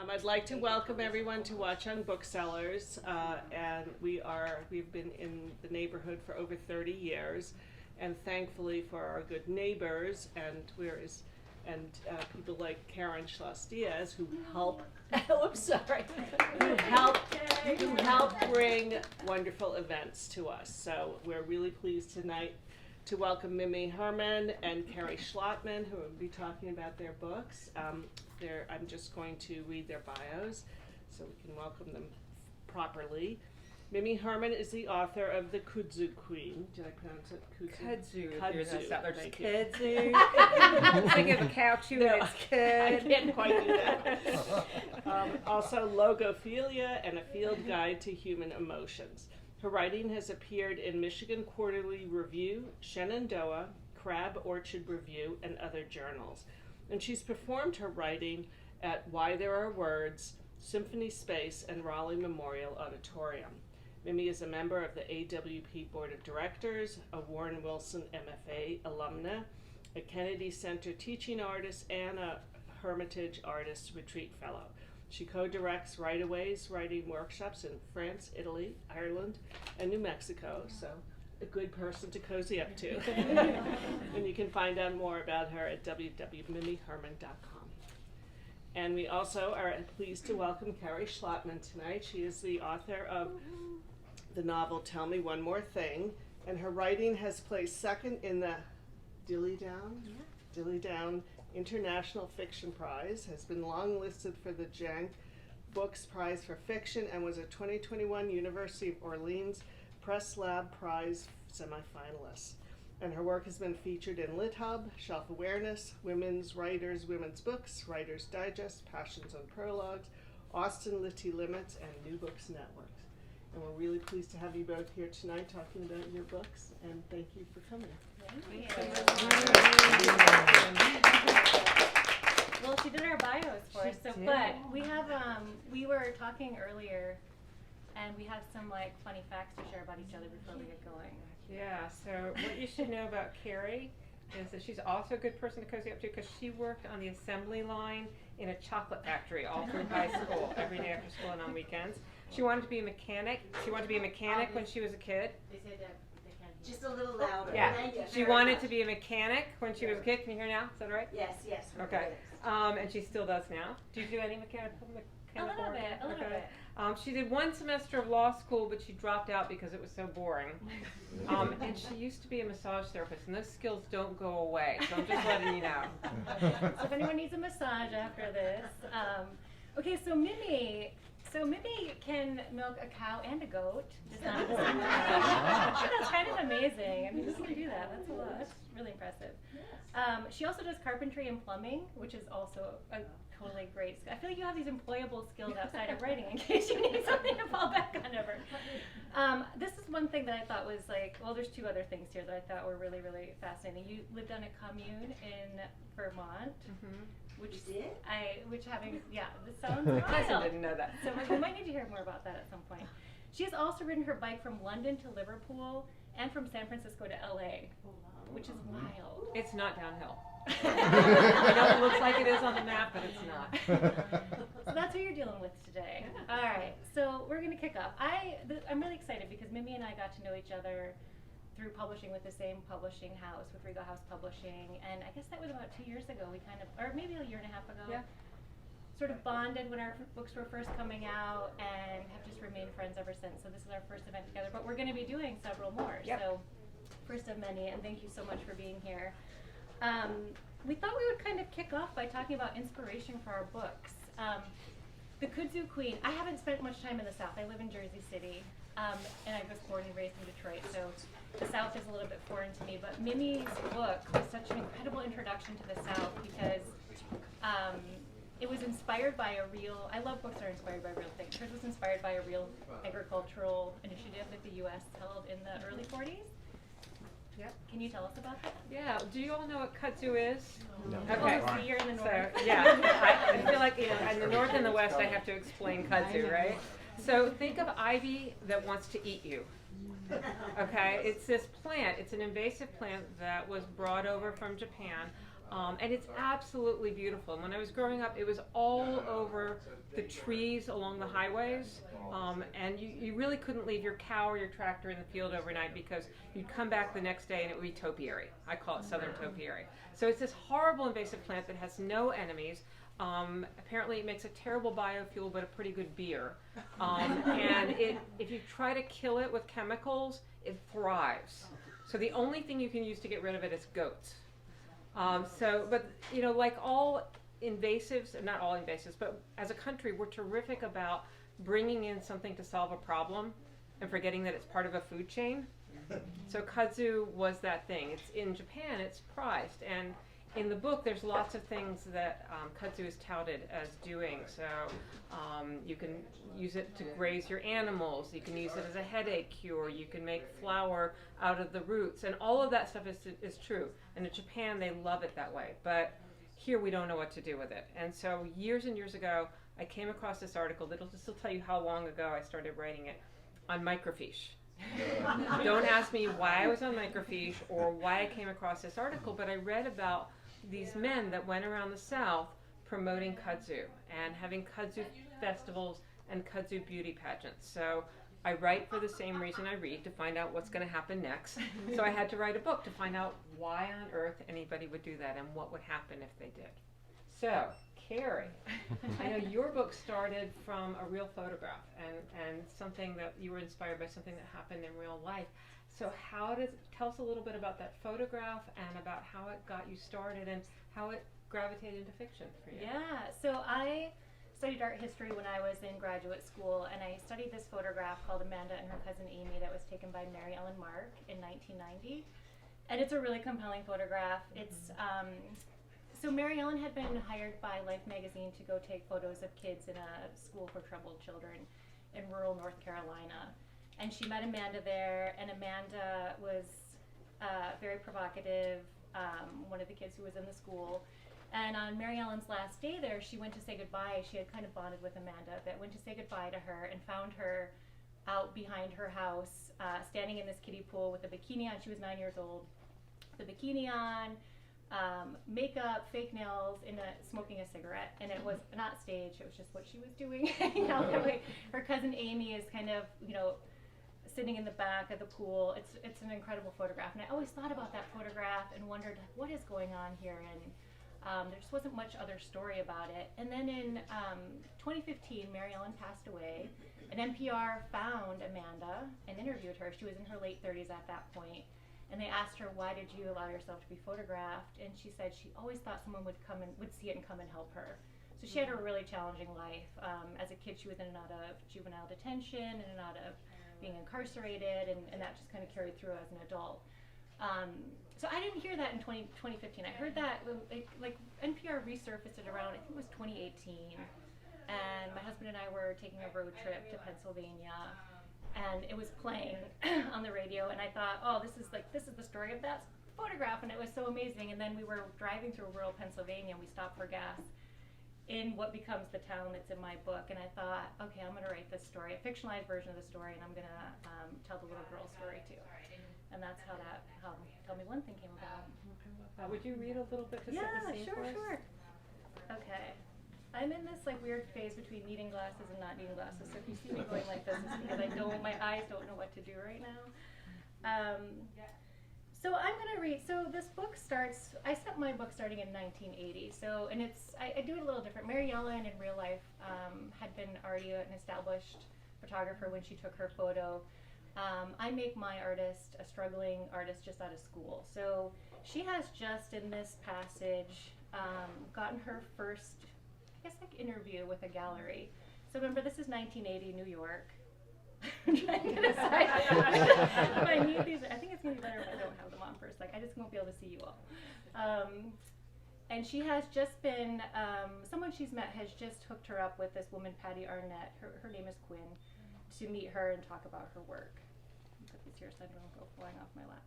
I'd like to welcome everyone to Watchung Booksellers, and we've been in the neighborhood for over 30 years, and thankfully for our good neighbors and people like Kerri Schlottman who help. Who help bring wonderful events to us. So we're really pleased tonight to welcome Mimi Herman and Kerri Schlottman, who will be talking about their books. I'm just going to read their bios so we can welcome them properly. Mimi Herman is the author of the Kudzu Queen. Did I pronounce it Kudzu? Kudzu. They're just Kudzu. I'm thinking of a cow chewing its kid. I can't quite do that. Also, Logophilia and a Field Guide to Human Emotions. Her writing has appeared in Michigan Quarterly Review, Shenandoah, Crab Orchard Review, and other journals. And she's performed her writing at Why There Are Words, Symphony Space, and Raleigh Memorial Auditorium. Mimi is a member of the AWP Board of Directors, a Warren Wilson MFA alumna, a Kennedy Center teaching artist, and a Hermitage Artist Retreat Fellow. She co-directs Write-Aways writing workshops in France, Italy, Ireland, and New Mexico, so a good person to cozy up to. And you can find out more about her at www.mimiherman.com. And we also are pleased to welcome Kerri Schlottman tonight. She is the author of the novel Tell Me One More Thing, and her writing has placed second in the Dilly Down International Fiction Prize, has been long listed for the Jank Books Prize for Fiction, and was a 2021 University of Orleans Press Lab Prize semifinalist. And her work has been featured in Lit Hub, Shelf Awareness, Women's Writers, Women's Books, Writer's Digest, Passions on Prologues, Austin Litty Limits, and New Books Network. And we're really pleased to have you both here tonight talking about your books, and thank you for coming. Well, she did our bios for us, but we were talking earlier, and we have some funny facts to share about each other before we get going. Yeah, so what you should know about Kerri is that she's also a good person to cozy up to because she worked on the assembly line in a chocolate factory all through high school, every day after school and on weekends. She wanted to be a mechanic. When she was a kid. They said that they can't hear. Just a little louder. Yeah, Thank you she very wanted much. to be a mechanic when she was a kid. Can you hear now? Is that right? Yes. Okay. And she still does now. Do you do any mechanical work? A little bit. She did one semester of law school, but she dropped out because it was so boring. And she used to be a massage therapist, and those skills don't go away. So I'm just letting you know. So if anyone needs a massage after this, okay. So Mimi can milk a cow and a goat. Just not at the same time. That's kind of amazing. I mean, who can do that? That's a lot. That's really impressive. She also does carpentry and plumbing, which is also a totally great skill. I feel like you have these employable skills outside of writing in case you need something to fall back on ever. This is one thing that I thought was there's two other things here that I thought were really, really fascinating. You lived on a commune in Vermont. Mm-hmm. This sounds My cousin wild. didn't know that. So we might need to hear more about that at some point. She has also ridden her bike from London to Liverpool and from San Francisco to LA, which is wild. It's not downhill. I know it looks like it is on the map, but it's not. So that's what you're dealing with today. All right, so we're going to kick off. I'm really excited because Mimi and I got to know each other through publishing with the same publishing house, with Regal House Publishing, and I guess that was about 2 years ago. We or maybe a year and a half ago, sort of bonded when our books were first coming out, and have just remained friends ever since. So this is our first event together, but we're going to be doing several more. Yep. So first of many, and thank you so much for being here. We thought we would kind of kick off by talking about inspiration for our books. The Kudzu Queen. I haven't spent much time in the South. I live in Jersey City, and I was born and raised in Detroit, so the South is a little bit foreign to me. But Mimi's book was such an incredible introduction to the South because it was inspired by I love books that are inspired by real things. Hers was inspired by a real agricultural initiative that the U.S. held in the early 40s. Yep. Can you tell us about that? Yeah. Do you all know what kudzu is? No. Okay. Oh, so you're in the north. So, yeah. I feel like in the north and the west I have to explain kudzu, right? So think of ivy that wants to eat you. Okay. It's this plant. It's an invasive plant that was brought over from Japan And it's absolutely beautiful. And when I was growing up, it was all over the trees along the highways. And you really couldn't leave your cow or your tractor in the field overnight because you'd come back the next day and it would be topiary. I call it southern topiary. So it's this horrible invasive plant that has no enemies. Apparently it makes a terrible biofuel but a pretty good beer. And if you try to kill it with chemicals, it thrives. So the only thing you can use to get rid of it is goats. But you know, like all invasives, not all invasives, but as a country, we're terrific about bringing in something to solve a problem and forgetting that it's part of a food chain. So kudzu was that thing. It's in Japan, it's prized, and in the book there's lots of things that kudzu is touted as doing. So you can use it to graze your animals, you can use it as a headache cure, you can make flour out of the roots, and all of that stuff is true. And in Japan they love it that way, but here we don't know what to do with it. And so years and years ago I came across this article that'll just tell you how long ago I started writing it, on microfiche. Don't ask me why I was on microfiche or why I came across this article, but I read about these men that went around the South promoting kudzu and having kudzu festivals and kudzu beauty pageants. So I write for the same reason I read, to find out what's going to happen next. So I had to write a book to find out why on earth anybody would do that and what would happen if they did. So, Kerri, I know your book started from a real photograph and something that you were inspired by, something that happened in real life. So tell us a little bit about that photograph and about how it got you started and how it gravitated into fiction for you. Yeah, so I studied art history when I was in graduate school, and I studied this photograph called Amanda and Her Cousin Amy that was taken by Mary Ellen Mark in 1990. And it's a really compelling photograph. It's so Mary Ellen had been hired by Life magazine to go take photos of kids in a school for troubled children in rural North Carolina. And she met Amanda there, and Amanda was very provocative, one of the kids who was in the school. And on Mary Ellen's last day there, she went to say goodbye. She had kind of bonded with Amanda, but went to say goodbye to her and found her out behind her house, standing in this kiddie pool with a bikini on. She was 9 years old. The bikini on, makeup, fake nails, smoking a cigarette. And it was not staged, it was just what she was doing. Her cousin Amy is kind of, sitting in the back of the pool. It's an incredible photograph. And I always thought about that photograph and wondered, what is going on here? And there just wasn't much other story about it. And then in 2015, Mary Ellen passed away, and NPR found Amanda and interviewed her. She was in her late 30s at that point. And they asked her, why did you allow yourself to be photographed? And she said she always thought someone would see it and come and help her. So she had a really challenging life. As a kid, she was in and out of juvenile detention, in and out of being incarcerated, and that just kind of carried through as an adult. So I didn't hear that in 2015. I heard that, like NPR resurfaced it around, I think it was 2018. And my husband and I were taking a road trip to Pennsylvania, and it was playing on the radio, and I thought, oh, this is the story of that photograph, and it was so amazing. And then we were driving through rural Pennsylvania, and we stopped for gas in what becomes the town that's in my book, and I thought, okay, I'm going to write this story, a fictionalized version of the story, and I'm going to tell the little girl's story too. And that's how Tell Me One Thing came about. Would you read a little bit to set the scene for us? Sure. Okay. I'm in this weird phase between needing glasses and not needing glasses, so if you see me going like this, it's because my eyes don't know what to do right now. So I'm going to read, so this book starts, I set my book starting in 1980, and I do it a little different. Mary Ellen in real life had been already an established photographer when she took her photo. I make my artist a struggling artist just out of school. So she has just in this passage gotten her first, interview with a gallery. So remember, this is 1980 New York. I'm trying to decide if I need these. I think it's going to be better if I don't have them on first. I just won't be able to see you all. And she has just been, someone she's met has just hooked her up with this woman, Patty Arnett. Her name is Quinn, to meet her and talk about her work. Put these here so I don't go flying off my lap.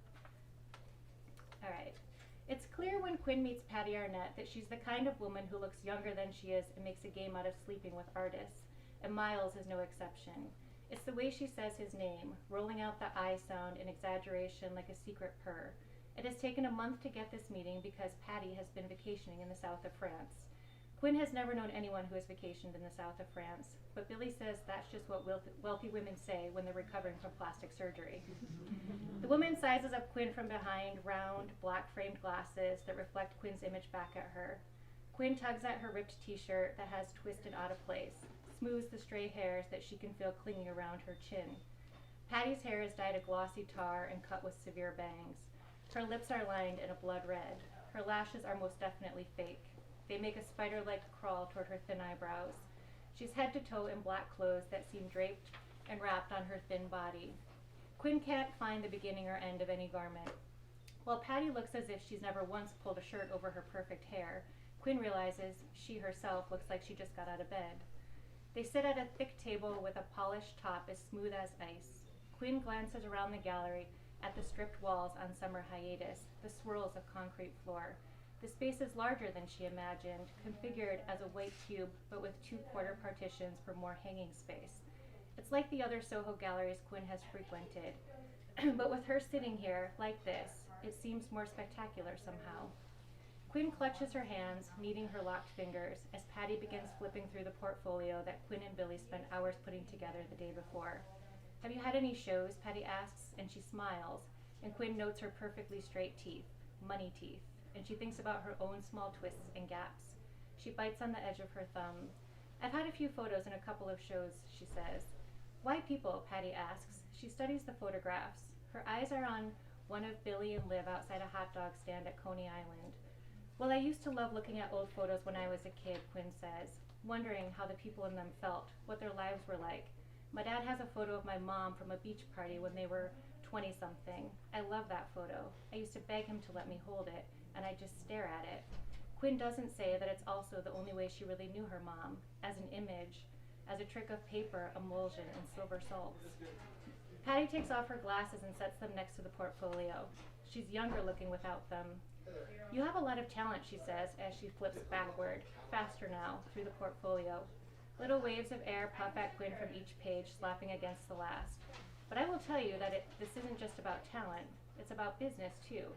All right. It's clear when Quinn meets Patty Arnett that she's the kind of woman who looks younger than she is and makes a game out of sleeping with artists, and Miles is no exception. It's the way she says his name, rolling out the I sound in exaggeration like a secret purr. It has taken a month to get this meeting because Patty has been vacationing in the south of France. Quinn has never known anyone who has vacationed in the south of France, but Billy says that's just what wealthy women say when they're recovering from plastic surgery. The woman sizes up Quinn from behind round, black-framed glasses that reflect Quinn's image back at her. Quinn tugs at her ripped t-shirt that has twisted out of place, smooths the stray hairs that she can feel clinging around her chin. Patty's hair is dyed a glossy tar and cut with severe bangs. Her lips are lined in a blood red. Her lashes are most definitely fake. They make a spider-like crawl toward her thin eyebrows. She's head to toe in black clothes that seem draped and wrapped on her thin body. Quinn can't find the beginning or end of any garment. While Patty looks as if she's never once pulled a shirt over her perfect hair, Quinn realizes she herself looks like she just got out of bed. They sit at a thick table with a polished top as smooth as ice. Quinn glances around the gallery at the stripped walls on summer hiatus, the swirls of concrete floor. The space is larger than she imagined, configured as a white cube, but with 2-quarter partitions for more hanging space. It's like the other Soho galleries Quinn has frequented, but with her sitting here, like this, it seems more spectacular somehow. Quinn clutches her hands, kneading her locked fingers, as Patty begins flipping through the portfolio that Quinn and Billy spent hours putting together the day before. "Have you had any shows?" Patty asks, and she smiles, and Quinn notes her perfectly straight teeth, money teeth, and she thinks about her own small twists and gaps. She bites on the edge of her thumb. "I've had a few photos and a couple of shows," she says. "Why people?" Patty asks. She studies the photographs. Her eyes are on one of Billy and Liv outside a hot dog stand at Coney Island. "Well, I used to love looking at old photos when I was a kid," Quinn says, wondering how the people in them felt, what their lives were like. "My dad has a photo of my mom from a beach party when they were 20-something. I love that photo. I used to beg him to let me hold it, and I just stare at it." Quinn doesn't say that it's also the only way she really knew her mom, as an image, as a trick of paper, emulsion, and silver salts. Patty takes off her glasses and sets them next to the portfolio. She's younger looking without them. "You have a lot of talent," she says as she flips backward, faster now, through the portfolio. Little waves of air puff at Quinn from each page, slapping against the last. "But I will tell you that this isn't just about talent. It's about business, too.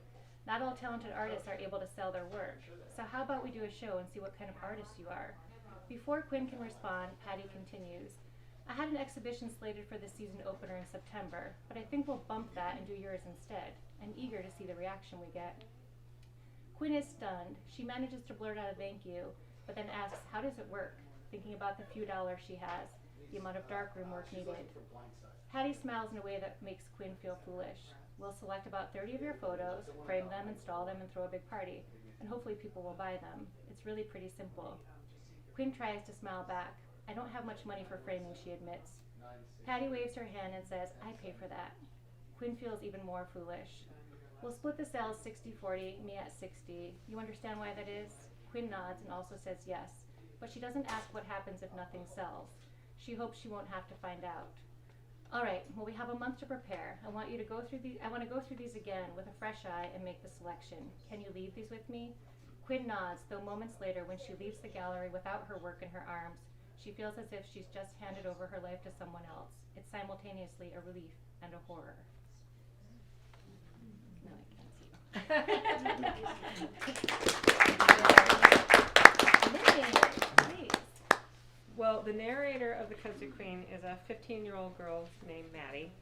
Not all talented artists are able to sell their work. So how about we do a show and see what kind of artist you are?" Before Quinn can respond, Patty continues. "I had an exhibition slated for the season opener in September, but I think we'll bump that and do yours instead. I'm eager to see the reaction we get." Quinn is stunned. She manages to blurt out a thank you, but then asks, "How does it work?" thinking about the few dollars she has, the amount of darkroom work needed. Patty smiles in a way that makes Quinn feel foolish. "We'll select about 30 of your photos, frame them, install them, and throw a big party, and hopefully people will buy them. It's really pretty simple." Quinn tries to smile back. "I don't have much money for framing," she admits. Patty waves her hand and says, "I pay for that." Quinn feels even more foolish. "We'll split the sales 60-40, me at 60. You understand why that is?" Quinn nods and also says yes, but she doesn't ask what happens if nothing sells. She hopes she won't have to find out. "All right, well, we have a month to prepare. I want to go through these again with a fresh eye and make the selection. Can you leave these with me?" Quinn nods, though moments later, when she leaves the gallery without her work in her arms, she feels as if she's just handed over her life to someone else. It's simultaneously a relief and a horror. No, I can't see. Well, the narrator of the Kudzu Queen is a 15-year-old girl named Maddie,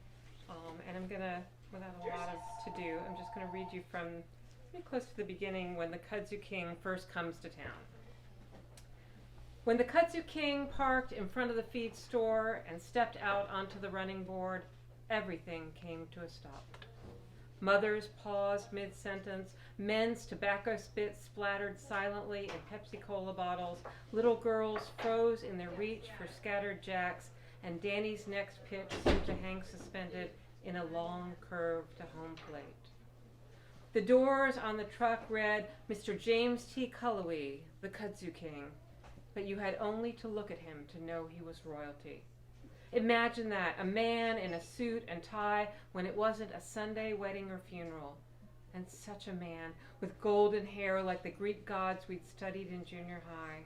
and I'm gonna, without a lot of to-do, I'm just gonna read you from pretty close to the beginning when the Kudzu King first comes to town. "When the Kudzu King parked in front of the feed store and stepped out onto the running board, everything came to a stop. Mothers paused mid-sentence, men's tobacco spit splattered silently in Pepsi-Cola bottles, little girls froze in their reach for scattered jacks, and Danny's next pitch seemed to hang suspended in a long curve to home plate. The doors on the truck read, Mr. James T. Culloway, the Kudzu King, but you had only to look at him to know he was royalty. Imagine that, a man in a suit and tie when it wasn't a Sunday wedding or funeral. And such a man, with golden hair like the Greek gods we'd studied in junior high.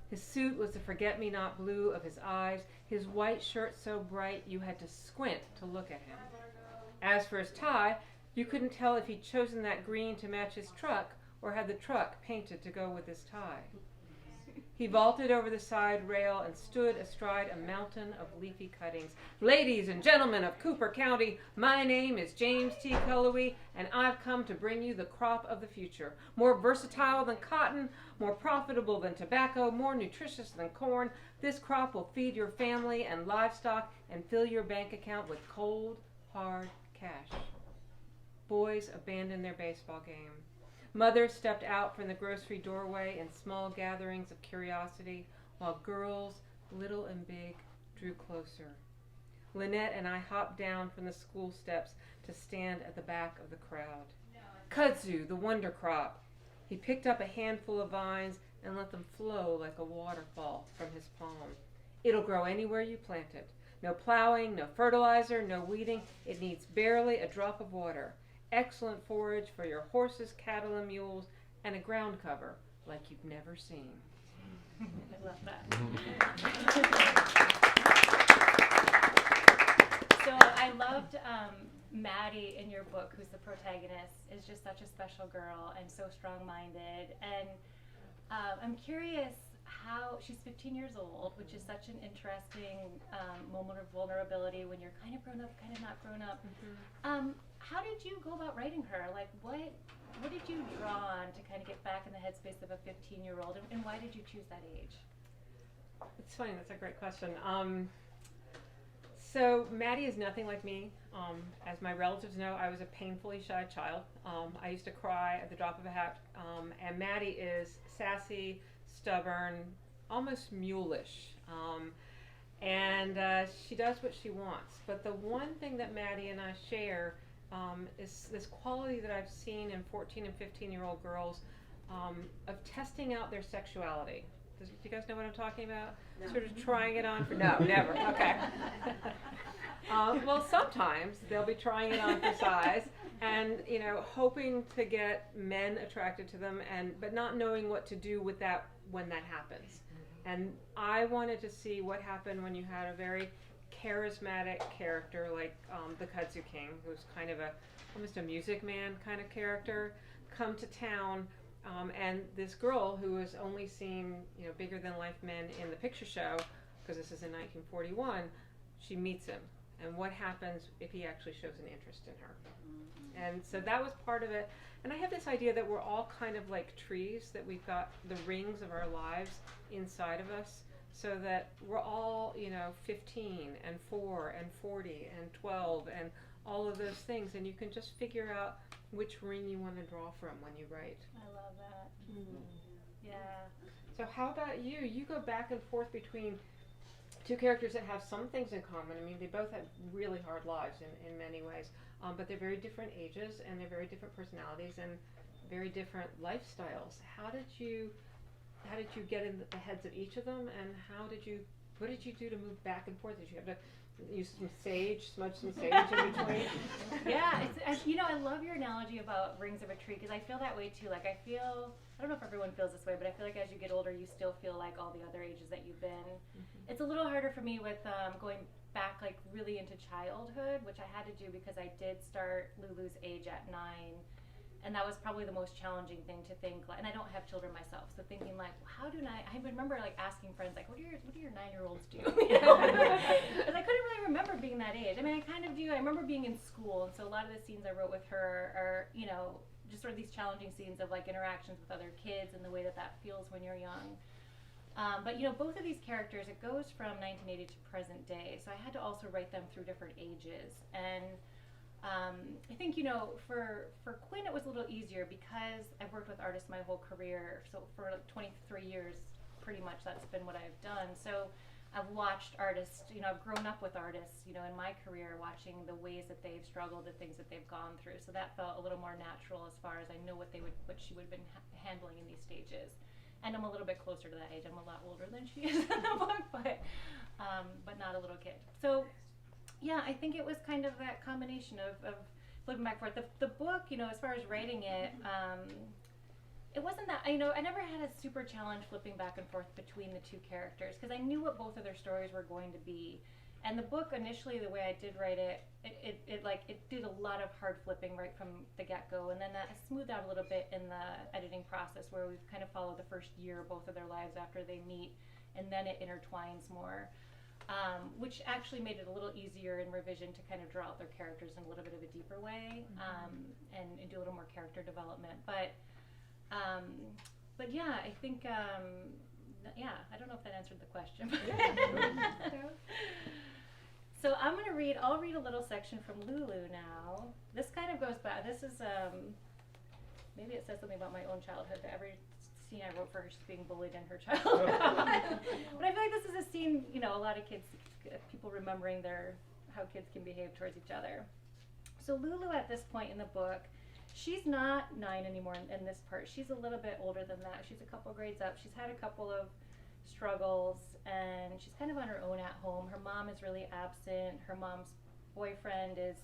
His suit was the forget-me-not blue of his eyes, his white shirt so bright you had to squint to look at him. As for his tie, You couldn't tell if he'd chosen that green to match his truck or had the truck painted to go with his tie. He vaulted over the side rail and stood astride a mountain of leafy cuttings. Ladies and gentlemen of Cooper County, my name is James T. Cullowhee, and I've come to bring you the crop of the future. More versatile than cotton, more profitable than tobacco, more nutritious than corn. This crop will feed your family and livestock and fill your bank account with cold, hard cash. Boys abandoned their baseball game. Mothers stepped out from the grocery doorway in small gatherings of curiosity, while girls, little and big, drew closer. Lynette and I hopped down from the school steps to stand at the back of the crowd. Kudzu, the wonder crop. He picked up a handful of vines and let them flow like a waterfall from his palm. It'll grow anywhere you plant it. No plowing, no fertilizer, no weeding. It needs barely a drop of water. Excellent forage for your horses, cattle, and mules, and a ground cover like you've never seen. I love that. So I loved Maddie in your book, who's the protagonist, is just such a special girl and so strong-minded. And I'm curious how she's 15 years old, which is such an interesting moment of vulnerability when you're kind of grown up, kind of not grown up. Mm-hmm. How did you go about writing her? Like, what did you draw on to kind of get back in the headspace of a 15-year-old, and why did you choose that age? It's funny, that's a great question. So Maddie is nothing like me. As my relatives know, I was a painfully shy child. I used to cry at the drop of a hat, and Maddie is sassy, stubborn, almost mulish. And she does what she wants. But the one thing that Maddie and I share is this quality that I've seen in 14 and 15-year-old girls of testing out their sexuality. Do you guys know what I'm talking about? No. Sort of trying it on for, no, never, okay. Well, sometimes they'll be trying it on for size and, you know, hoping to get men attracted to them, but not knowing what to do with that when that happens. And I wanted to see what happened when you had a very charismatic character like the Kudzu King, who's kind of almost a Music Man kind of character, come to town, and this girl who has only seen, you know, bigger than life men in the picture show, because this is in 1941, she meets him, and what happens if he actually shows an interest in her. And so that was part of it. And I have this idea that we're all kind of like trees, that we've got the rings of our lives inside of us, so that we're all, you know, 15 and 4 and 40 and 12 and all of those things, and you can just figure out which ring you want to draw from when you write. I love that. Mm-hmm. Yeah. So how about you? You go back and forth between two characters that have some things in common. I mean, they both had really hard lives in many ways, but they're very different ages, and they're very different personalities and very different lifestyles. How did you get in the heads of each of them, and what did you do to move back and forth? Did you have to use some sage, smudge some sage in between? Yeah, you know, I love your analogy about rings of a tree, because I feel that way too. Like, I don't know if everyone feels this way, but I feel like as you get older, you still feel like all the other ages that you've been. Mm-hmm. It's a little harder for me with going back, like, really into childhood, which I had to do because I did start Lulu's age at 9. And that was probably the most challenging thing to think, and I don't have children myself, so thinking like, how do I remember like asking friends like, what do your 9-year-olds do? You know? Because I couldn't really remember being that age. I mean, I kind of do. I remember being in school, and so a lot of the scenes I wrote with her are, you know, just sort of these challenging scenes of like interactions with other kids and the way that feels when you're young. But you know, both of these characters, it goes from 1980 to present day, so I had to also write them through different ages. And I think, you know, for Quinn it was a little easier because I've worked with artists my whole career. So for 23 years, pretty much that's been what I've done. So I've watched artists, you know, I've grown up with artists, you know, in my career, watching the ways that they've struggled, the things that they've gone through. So that felt a little more natural as far as I know what she would have been handling in these stages. And I'm a little bit closer to that age. I'm a lot older than she is in the book, but not a little kid. So yeah, I think it was kind of that combination of flipping back and forth. The book, you know, as far as writing it, it wasn't that, you know, I never had a super challenge flipping back and forth between the two characters because I knew what both of their stories were going to be. And the book, initially, the way I did write it, it did a lot of hard flipping right from the get-go, and then that smoothed out a little bit in the editing process, where we kind of follow the first year of both of their lives after they meet, and then it intertwines more, which actually made it a little easier in revision to kind of draw out their characters in a little bit of a deeper way, and do a little more character development. But yeah, I think I don't know if that answered the question. So I'll read a little section from Lulu now. This kind of goes back, this is, maybe it says something about my own childhood, that every scene I wrote for her, she's being bullied in her childhood. But I feel like this is a scene, a lot of kids, people remembering how kids can behave towards each other. So Lulu at this point in the book, she's not 9 anymore in this part. She's a little bit older than that. She's a couple grades up. She's had a couple of struggles, and she's kind of on her own at home. Her mom is really absent. Her mom's boyfriend is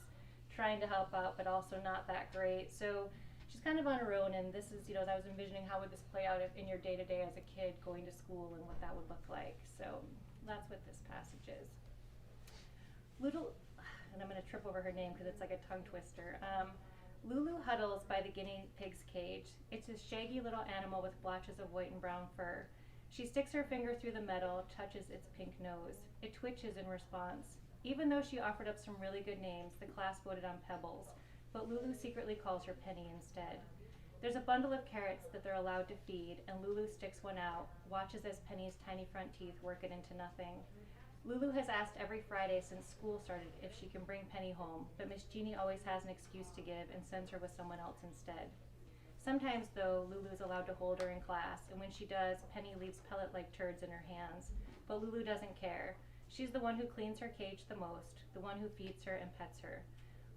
trying to help out, but also not that great. So she's kind of on her own, and this is, I was envisioning how would this play out in your day-to-day as a kid going to school and what that would look like. So that's what this passage is. Lulu, and I'm going to trip over her name because it's like a tongue twister. Lulu huddles by the guinea pig's cage. It's a shaggy little animal with blotches of white and brown fur. She sticks her finger through the metal, touches its pink nose. It twitches in response. Even though she offered up some really good names, the class voted on Pebbles, but Lulu secretly calls her Penny instead. There's a bundle of carrots that they're allowed to feed, and Lulu sticks one out, watches as Penny's tiny front teeth work it into nothing. Lulu has asked every Friday since school started if she can bring Penny home, but Miss Jeannie always has an excuse to give and sends her with someone else instead. Sometimes, though, Lulu is allowed to hold her in class, and when she does, Penny leaves pellet-like turds in her hands. But Lulu doesn't care. She's the one who cleans her cage the most, the one who feeds her and pets her.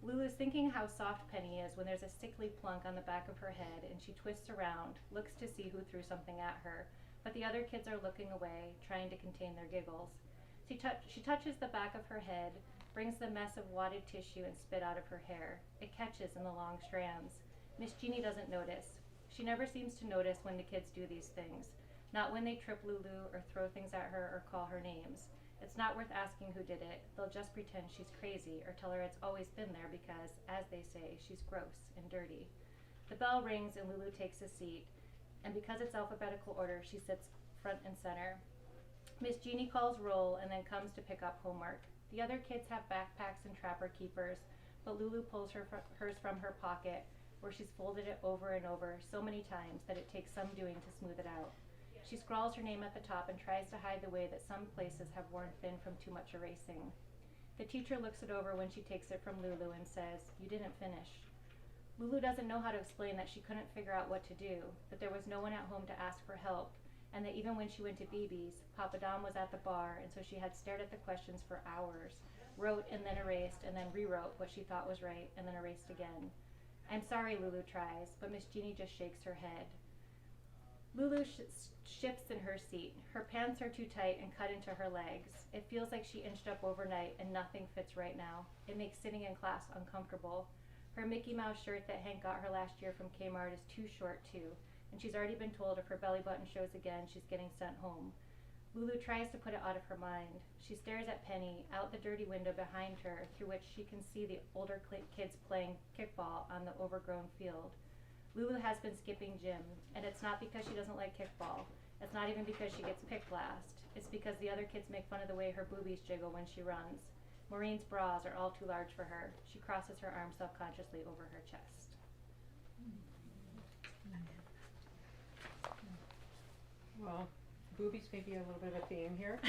Lulu's thinking how soft Penny is when there's a sickly plunk on the back of her head, and she twists around, looks to see who threw something at her, but the other kids are looking away, trying to contain their giggles. She touches the back of her head, brings the mess of wadded tissue and spit out of her hair. It catches in the long strands. Miss Jeannie doesn't notice. She never seems to notice when the kids do these things. Not when they trip Lulu or throw things at her or call her names. It's not worth asking who did it. They'll just pretend she's crazy or tell her it's always been there because, as they say, she's gross and dirty. The bell rings and Lulu takes a seat, and because it's alphabetical order, she sits front and center. Miss Jeannie calls roll and then comes to pick up homework. The other kids have backpacks and trapper keepers, but Lulu pulls hers from her pocket, where she's folded it over and over so many times that it takes some doing to smooth it out. She scrawls her name at the top and tries to hide the way that some places have worn thin from too much erasing. The teacher looks it over when she takes it from Lulu and says, "You didn't finish." Lulu doesn't know how to explain that she couldn't figure out what to do, that there was no one at home to ask for help, and that even when she went to BB's, Papa Dom was at the bar, and so she had stared at the questions for hours, wrote and then erased, and then rewrote what she thought was right, and then erased again. "I'm sorry," Lulu tries, but Miss Jeannie just shakes her head. Lulu shifts in her seat. Her pants are too tight and cut into her legs. It feels like she inched up overnight and nothing fits right now. It makes sitting in class uncomfortable. Her Mickey Mouse shirt that Hank got her last year from Kmart is too short too, and she's already been told if her belly button shows again, she's getting sent home. Lulu tries to put it out of her mind. She stares at Penny, out the dirty window behind her, through which she can see the older kids playing kickball on the overgrown field. Lulu has been skipping gym, and it's not because she doesn't like kickball. It's not even because she gets picked last. It's because the other kids make fun of the way her boobies jiggle when she runs. Maureen's bras are all too large for her. She crosses her arms self-consciously over her chest. Well, boobies may be a little bit of a theme here.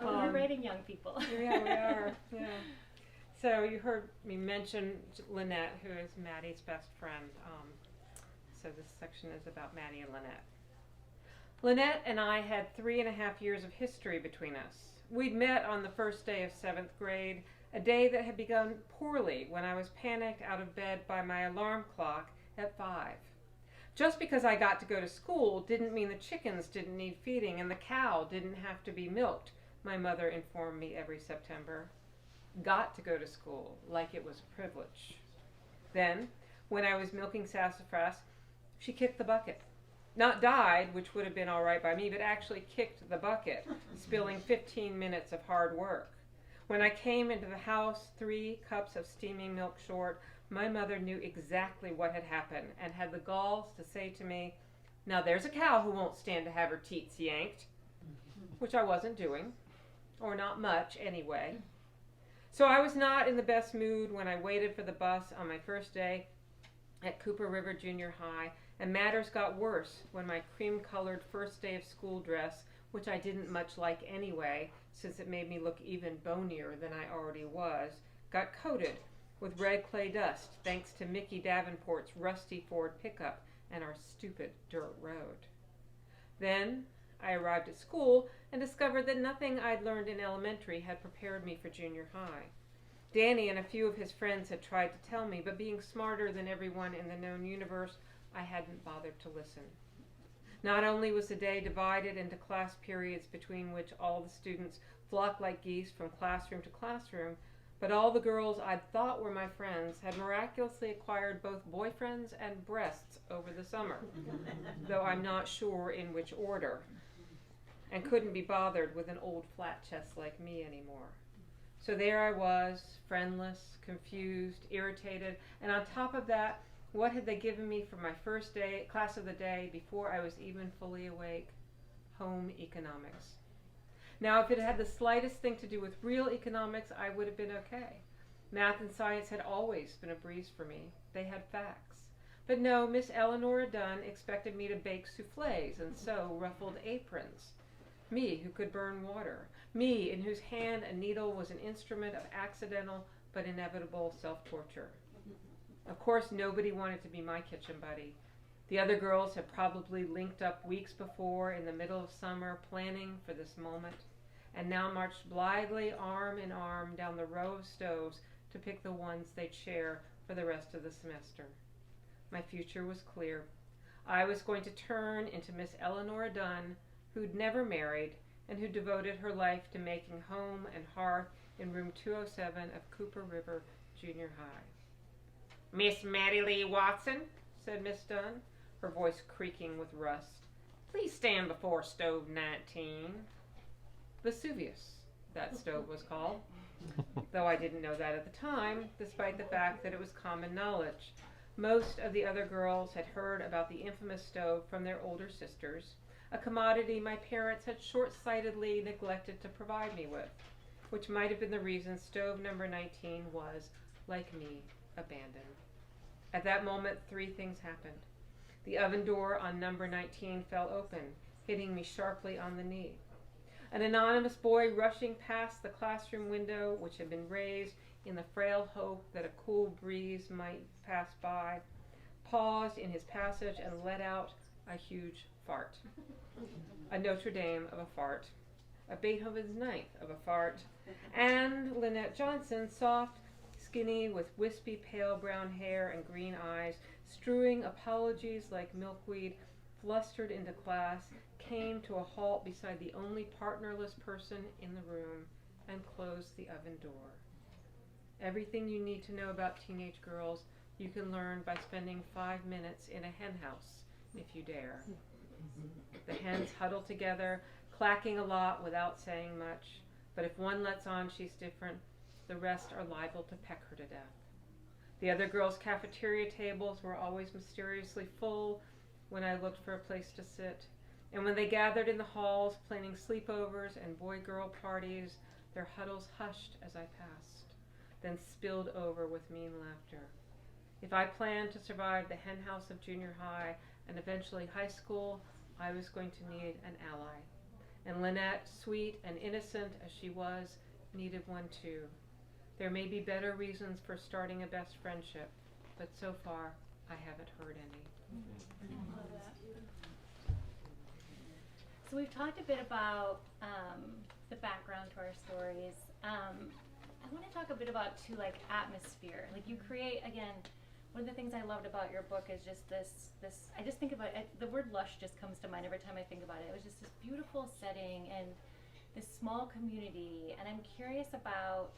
We're writing young people. Yeah, we are. Yeah. So you heard me mention Lynette, who is Maddie's best friend. So this section is about Maddie and Lynette. Lynette and I had 3.5 years of history between us. We'd met on the first day of 7th grade, a day that had begun poorly when I was panicked out of bed by my alarm clock at 5. Just because I got to go to school didn't mean the chickens didn't need feeding and the cow didn't have to be milked, my mother informed me every September. Got to go to school, like it was a privilege. Then, when I was milking sassafras, she kicked the bucket. Not died, which would have been all right by me, but actually kicked the bucket, spilling 15 minutes of hard work. When I came into the house 3 cups of steaming milk short, my mother knew exactly what had happened and had the galls to say to me, "Now there's a cow who won't stand to have her teats yanked," which I wasn't doing, or not much anyway. So I was not in the best mood when I waited for the bus on my first day at Cooper River Junior High, and matters got worse when my cream-colored first day of school dress, which I didn't much like anyway, since it made me look even bonier than I already was, got coated with red clay dust thanks to Mickey Davenport's rusty Ford pickup and our stupid dirt road. Then I arrived at school and discovered that nothing I'd learned in elementary had prepared me for junior high. Danny and a few of his friends had tried to tell me, but being smarter than everyone in the known universe, I hadn't bothered to listen. Not only was the day divided into class periods between which all the students flocked like geese from classroom to classroom, but all the girls I'd thought were my friends had miraculously acquired both boyfriends and breasts over the summer, though I'm not sure in which order, and couldn't be bothered with an old flat chest like me anymore. So there I was, friendless, confused, irritated, and on top of that, what had they given me for my first day, class of the day, before I was even fully awake? Home economics. Now, if it had the slightest thing to do with real economics, I would have been okay. Math and science had always been a breeze for me. They had facts. But no, Miss Eleanor Dunn expected me to bake souffles and sew ruffled aprons. Me, who could burn water. Me, in whose hand a needle was an instrument of accidental but inevitable self-torture. Of course, nobody wanted to be my kitchen buddy. The other girls had probably linked up weeks before in the middle of summer, planning for this moment, and now marched blithely arm in arm down the row of stoves to pick the ones they'd share for the rest of the semester. My future was clear. I was going to turn into Miss Eleanor Dunn, who'd never married and who devoted her life to making home and hearth in room 207 of Cooper River Junior High. "Miss Mattie Lee Watson," said Miss Dunn, her voice creaking with rust, "please stand before stove 19. Vesuvius, that stove was called, though I didn't know that at the time, despite the fact that it was common knowledge. Most of the other girls had heard about the infamous stove from their older sisters, a commodity my parents had short-sightedly neglected to provide me with, which might have been the reason stove number 19 was, like me, abandoned. At that moment, 3 things happened. The oven door on number 19 fell open, hitting me sharply on the knee. An anonymous boy rushing past the classroom window, which had been raised in the frail hope that a cool breeze might pass by, paused in his passage and let out a huge fart. A Notre Dame of a fart. A Beethoven's Ninth of a fart. And Lynette Johnson, soft, skinny, with wispy pale brown hair and green eyes, strewing apologies like milkweed, flustered into class, came to a halt beside the only partnerless person in the room and closed the oven door. Everything you need to know about teenage girls you can learn by spending 5 minutes in a hen house, if you dare. The hens huddle together, clacking a lot without saying much, but if one lets on she's different, the rest are liable to peck her to death. The other girls' cafeteria tables were always mysteriously full when I looked for a place to sit, and when they gathered in the halls planning sleepovers and boy-girl parties, their huddles hushed as I passed, then spilled over with mean laughter. If I planned to survive the hen house of junior high and eventually high school, I was going to need an ally. And Lynette, sweet and innocent as she was, needed one too. There may be better reasons for starting a best friendship, but so far I haven't heard any. So we've talked a bit about the background to our stories. I want to talk a bit about too, like, atmosphere. Like, you create, again, one of the things I loved about your book is just this I just think about it, the word lush just comes to mind every time I think about it. It was just this beautiful setting and this small community, and I'm curious about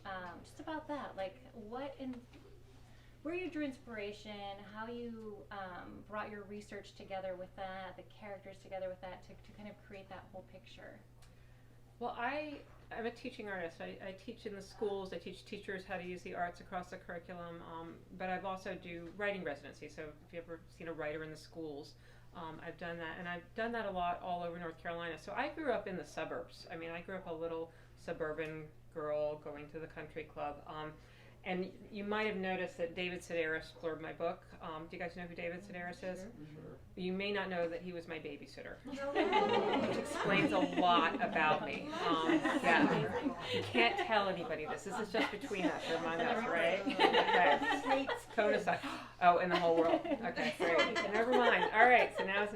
just about that. Like, where you drew inspiration, how you brought your research together with that, the characters together with that, to kind of create that whole picture. Well, I'm a teaching artist. I teach in the schools. I teach teachers how to use the arts across the curriculum. But I've also do writing residency. So if you've ever seen a writer in the schools, I've done that. And I've done that a lot all over North Carolina. So I grew up in the suburbs. I mean, I grew up a little suburban girl going to the country club. And you might have noticed that David Sedaris blurbed my book. Do you guys know who David Sedaris is? Sure. You may not know that he was my babysitter, which explains a lot about me. Yeah. You can't tell anybody this. This is just between us or among us, right? Okay. Code aside. Oh, in the whole world. Okay, great. Never mind. All right, so now it's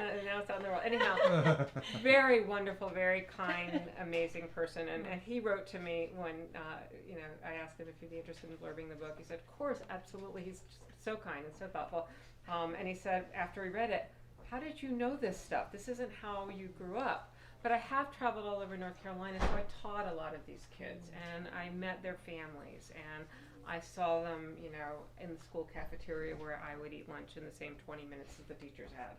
out in the world. Anyhow, very wonderful, very kind, amazing person. And he wrote to me when, I asked him if he'd be interested in blurbing the book. He said, of course, absolutely. He's just so kind and so thoughtful. And he said, after he read it, how did you know this stuff? This isn't how you grew up. But I have traveled all over North Carolina, so I taught a lot of these kids, and I met their families, and I saw them, in the school cafeteria where I would eat lunch in the same 20 minutes that the teachers had.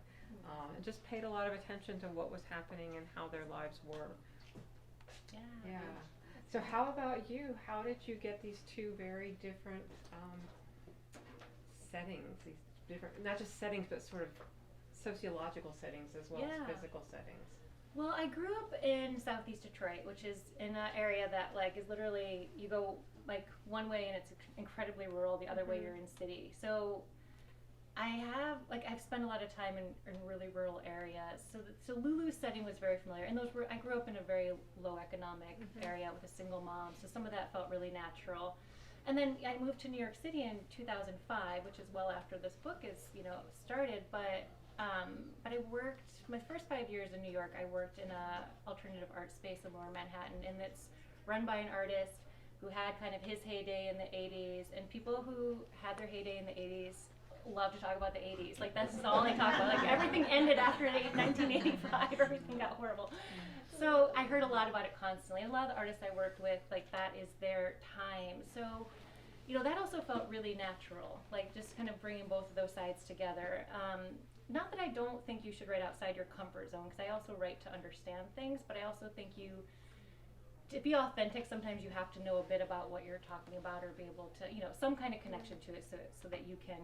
And just paid a lot of attention to what was happening and how their lives were. Yeah. So how about you? How did you get these two very different settings, these different, not just settings, but sort of sociological settings as well as physical settings? Well, I grew up in southeast Detroit, which is in an area that is literally, you go one way and it's incredibly rural, the other way you're in city. So I've spent a lot of time in really rural areas. So Lulu's setting was very familiar, and I grew up in a very low economic area with a single mom, so some of that felt really natural. And then I moved to New York City in 2005, which is well after this book is started. But I worked my first 5 years in New York. I worked in a alternative art space in Lower Manhattan, and it's run by an artist who had kind of his heyday in the 80s, and people who had their heyday in the 80s love to talk about the 80s. That's all they talk about. Everything ended after 1985. Everything got horrible. So I heard a lot about it constantly. And a lot of the artists I worked with, that is their time. So, that also felt really natural. Just kind of bringing both of those sides together. Not that I don't think you should write outside your comfort zone, because I also write to understand things, but I also think to be authentic, sometimes you have to know a bit about what you're talking about, or be able to, some kind of connection to it, so that you can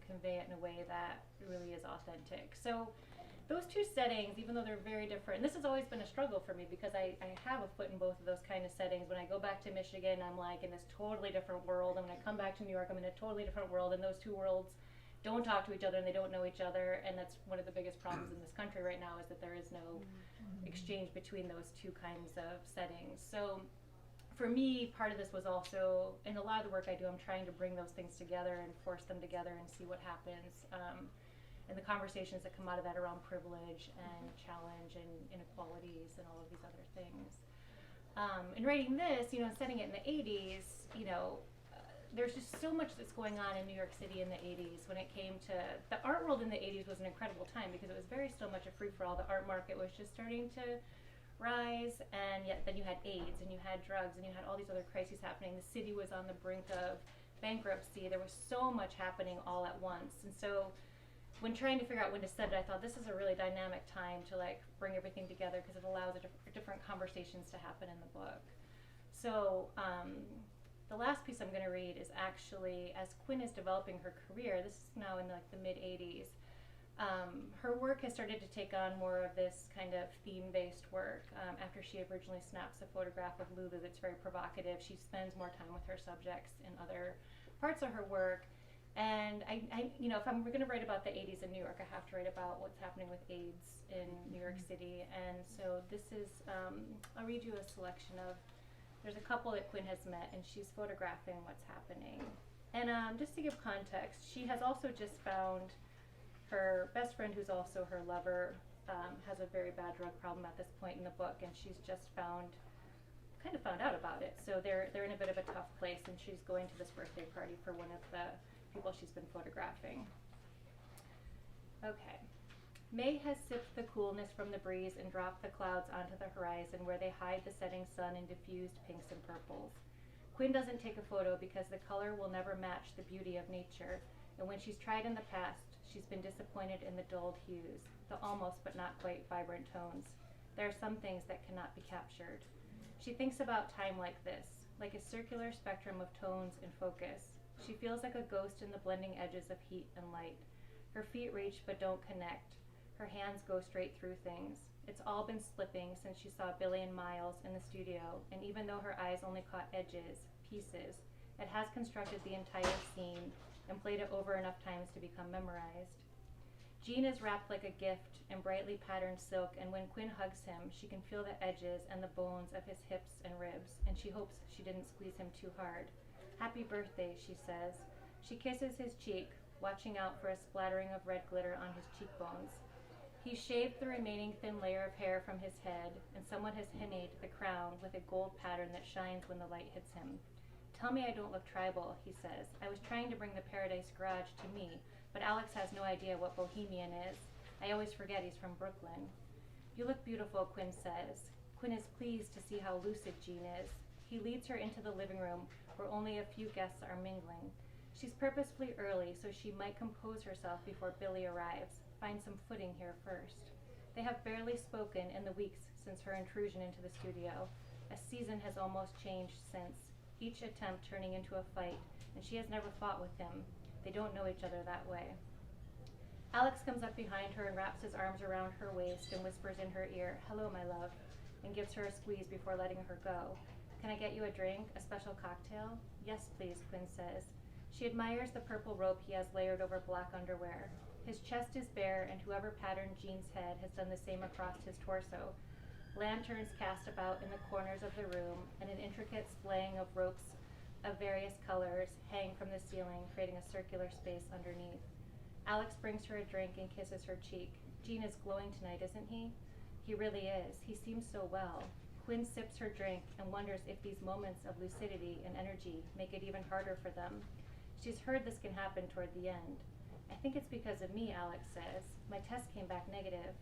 convey it in a way that really is authentic. So those two settings, even though they're very different, and this has always been a struggle for me, because I have a foot in both of those kind of settings. When I go back to Michigan, I'm in this totally different world, and when I come back to New York, I'm in a totally different world, and those two worlds don't talk to each other, and they don't know each other, and that's one of the biggest problems in this country right now, is that there is no exchange between those two kinds of settings. So for me, part of this was also, in a lot of the work I do, I'm trying to bring those things together and force them together and see what happens, and the conversations that come out of that around privilege and challenge and inequalities and all of these other things. In writing this, setting it in the 80s, there's just so much that's going on in New York City in the 80s. When it came to the art world in the 80s, was an incredible time, because it was very still much a free-for-all. The art market was just starting to rise, and yet then you had AIDS, and you had drugs, and you had all these other crises happening. The city was on the brink of bankruptcy. There was so much happening all at once. And so when trying to figure out when to set it, I thought this is a really dynamic time to bring everything together, because it allows different conversations to happen in the book. So the last piece I'm going to read is actually, as Quinn is developing her career, this is now in the mid-80s, her work has started to take on more of this kind of theme-based work. After she originally snaps a photograph of Lulu that's very provocative, she spends more time with her subjects in other parts of her work. And if I'm going to write about the 80s in New York, I have to write about what's happening with AIDS in New York City. And so this is, I'll read you a selection of, there's a couple that Quinn has met, and she's photographing what's happening. And just to give context, she has also just found her best friend, who's also her lover, has a very bad drug problem at this point in the book, and she's just found out about it. So they're in a bit of a tough place, and she's going to this birthday party for one of the people she's been photographing. Okay. May has sipped the coolness from the breeze and dropped the clouds onto the horizon, where they hide the setting sun in diffused pinks and purples. Quinn doesn't take a photo because the color will never match the beauty of nature, and when she's tried in the past, she's been disappointed in the dulled hues, the almost but not quite vibrant tones. There are some things that cannot be captured. She thinks about time like this, like a circular spectrum of tones in focus. She feels like a ghost in the blending edges of heat and light. Her feet reach but don't connect. Her hands go straight through things. It's all been slipping since she saw Billy and Miles in the studio, and even though her eyes only caught edges, pieces, it has constructed the entire scene and played it over enough times to become memorized. Jean is wrapped like a gift in brightly patterned silk, and when Quinn hugs him, she can feel the edges and the bones of his hips and ribs, and she hopes she didn't squeeze him too hard. "Happy birthday," she says. She kisses his cheek, watching out for a splattering of red glitter on his cheekbones. He shaved the remaining thin layer of hair from his head, and someone has hennaed the crown with a gold pattern that shines when the light hits him. "Tell me I don't look tribal," he says. "I was trying to bring the Paradise Garage to me, but Alex has no idea what bohemian is. I always forget he's from Brooklyn." "You look beautiful," Quinn says. Quinn is pleased to see how lucid Jean is. He leads her into the living room, where only a few guests are mingling. She's purposefully early so she might compose herself before Billy arrives, find some footing here first. They have barely spoken in the weeks since her intrusion into the studio. A season has almost changed since, each attempt turning into a fight, and she has never fought with him. They don't know each other that way. Alex comes up behind her and wraps his arms around her waist and whispers in her ear, "Hello, my love," and gives her a squeeze before letting her go. "Can I get you a drink, a special cocktail?" "Yes, please," Quinn says. She admires the purple rope he has layered over black underwear. His chest is bare, and whoever patterned Jean's head has done the same across his torso. Lanterns cast about in the corners of the room, and an intricate splaying of ropes of various colors hang from the ceiling, creating a circular space underneath. Alex brings her a drink and kisses her cheek. "Jean is glowing tonight, isn't he?" "He really is. He seems so well." Quinn sips her drink and wonders if these moments of lucidity and energy make it even harder for them. She's heard this can happen toward the end. "I think it's because of me," Alex says. "My test came back negative."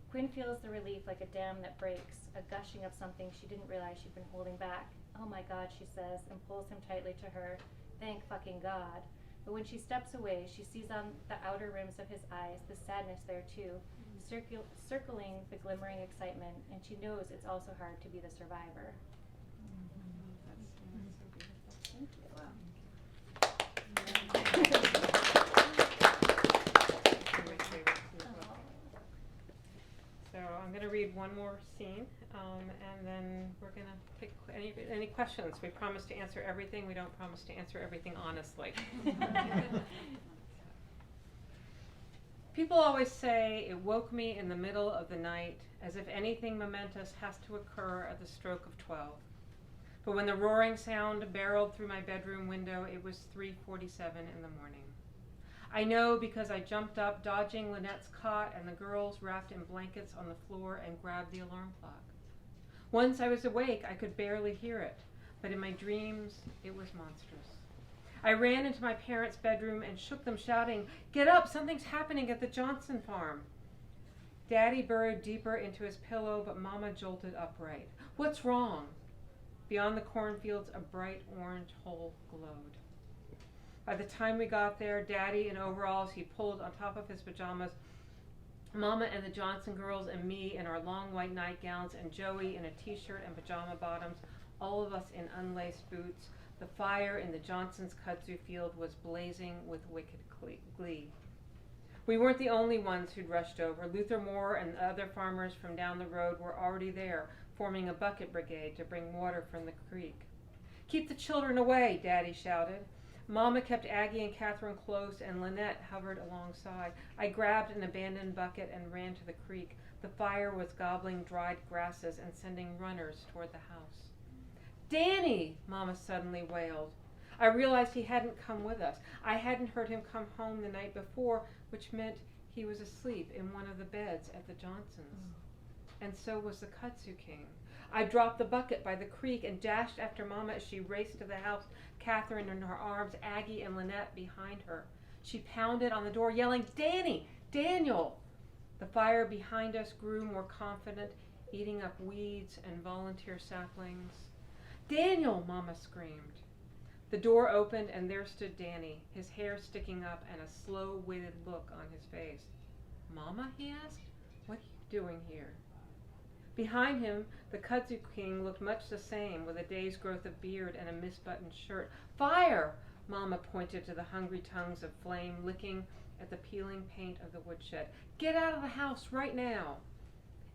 Quinn feels the relief like a dam that breaks, a gushing of something she didn't realize she'd been holding back. "Oh my God," she says, and pulls him tightly to her. "Thank fucking God." But when she steps away, she sees on the outer rims of his eyes the sadness there too, circling the glimmering excitement, and she knows it's also hard to be the survivor. Thank you. Wow. So I'm going to read one more scene, and then we're going to take any questions. We promise to answer everything. We don't promise to answer everything honestly. People always say it woke me in the middle of the night, as if anything momentous has to occur at the stroke of 12. But when the roaring sound barreled through my bedroom window, it was 3:47 in the morning. I know because I jumped up, dodging Lynette's cot and the girls wrapped in blankets on the floor, and grabbed the alarm clock. Once I was awake, I could barely hear it, but in my dreams, it was monstrous. I ran into my parents' bedroom and shook them, shouting, "Get up, something's happening at the Johnson farm." Daddy burrowed deeper into his pillow, but Mama jolted upright. "What's wrong?" Beyond the cornfields, a bright orange hole glowed. By the time we got there, Daddy in overalls he pulled on top of his pajamas, Mama and the Johnson girls and me in our long white nightgowns, and Joey in a t-shirt and pajama bottoms, all of us in unlaced boots. The fire in the Johnsons' kudzu field was blazing with wicked glee. We weren't the only ones who'd rushed over. Luther Moore and the other farmers from down the road were already there, forming a bucket brigade to bring water from the creek. "Keep the children away," Daddy shouted. Mama kept Aggie and Catherine close, and Lynette hovered alongside. I grabbed an abandoned bucket and ran to the creek. The fire was gobbling dried grasses and sending runners toward the house. "Danny!" Mama suddenly wailed. I realized he hadn't come with us. I hadn't heard him come home the night before, which meant he was asleep in one of the beds at the Johnsons'. And so was the Kudzu King. I dropped the bucket by the creek and dashed after Mama as she raced to the house, Catherine in her arms, Aggie and Lynette behind her. She pounded on the door, yelling, "Danny! Daniel!" The fire behind us grew more confident, eating up weeds and volunteer saplings. "Daniel!" Mama screamed. The door opened and there stood Danny, his hair sticking up and a slow-witted look on his face. "Mama?" he asked. "What are you doing here?" Behind him, the Kudzu Queen looked much the same, with a day's growth of beard and a misbuttoned shirt. "Fire!" Mama pointed to the hungry tongues of flame licking at the peeling paint of the woodshed. "Get out of the house right now!"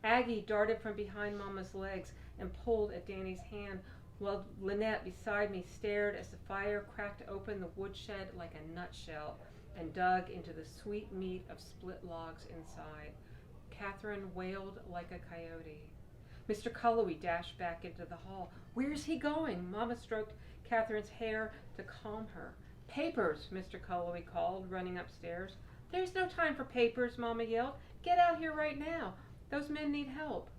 Aggie darted from behind Mama's legs and pulled at Danny's hand, while Lynette beside me stared as the fire cracked open the woodshed like a nutshell and dug into the sweet meat of split logs inside. Catherine wailed like a coyote. Mr. Cullowhee dashed back into the hall. "Where's he going?" Mama stroked Catherine's hair to calm her. "Papers," Mr. Cullowhee called, running upstairs. "There's no time for papers," Mama yelled. "Get out here right now. Those men need help."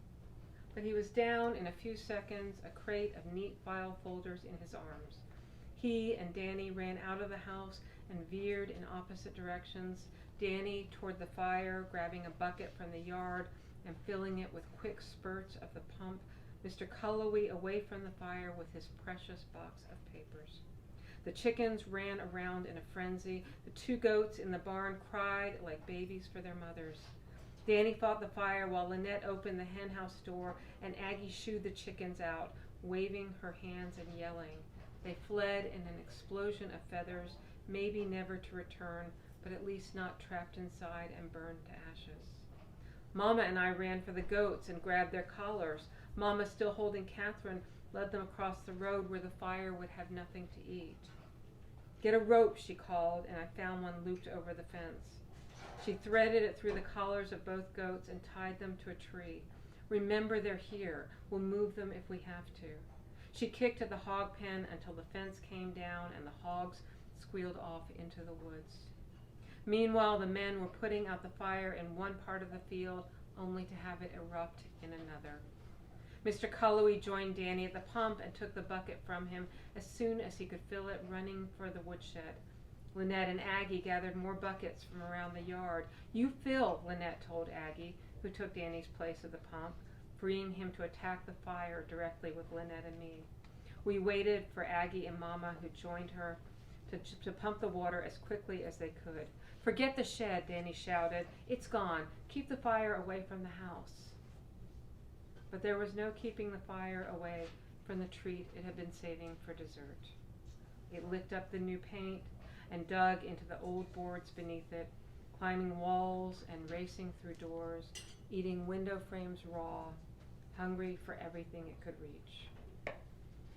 But he was down in a few seconds, a crate of neat file folders in his arms. He and Danny ran out of the house and veered in opposite directions, Danny toward the fire, grabbing a bucket from the yard and filling it with quick spurts of the pump, Mr. Cullowhee away from the fire with his precious box of papers. The chickens ran around in a frenzy. The 2 goats in the barn cried like babies for their mothers. Danny fought the fire while Lynette opened the henhouse door and Aggie shooed the chickens out, waving her hands and yelling. They fled in an explosion of feathers, maybe never to return, but at least not trapped inside and burned to ashes. Mama and I ran for the goats and grabbed their collars. Mama, still holding Catherine, led them across the road where the fire would have nothing to eat. "Get a rope," she called, and I found one looped over the fence. She threaded it through the collars of both goats and tied them to a tree. "Remember, they're here. We'll move them if we have to." She kicked at the hog pen until the fence came down and the hogs squealed off into the woods. Meanwhile, the men were putting out the fire in one part of the field, only to have it erupt in another. Mr. Cullowhee joined Danny at the pump and took the bucket from him as soon as he could fill it, running for the woodshed. Lynette and Aggie gathered more buckets from around the yard. "You fill," Lynette told Aggie, who took Danny's place at the pump, freeing him to attack the fire directly with Lynette and me. We waited for Aggie and Mama, who joined her, to pump the water as quickly as they could. "Forget the shed," Danny shouted. "It's gone. Keep the fire away from the house." But there was no keeping the fire away from the treat it had been saving for dessert. It licked up the new paint and dug into the old boards beneath it, climbing walls and racing through doors, eating window frames raw, hungry for everything it could reach.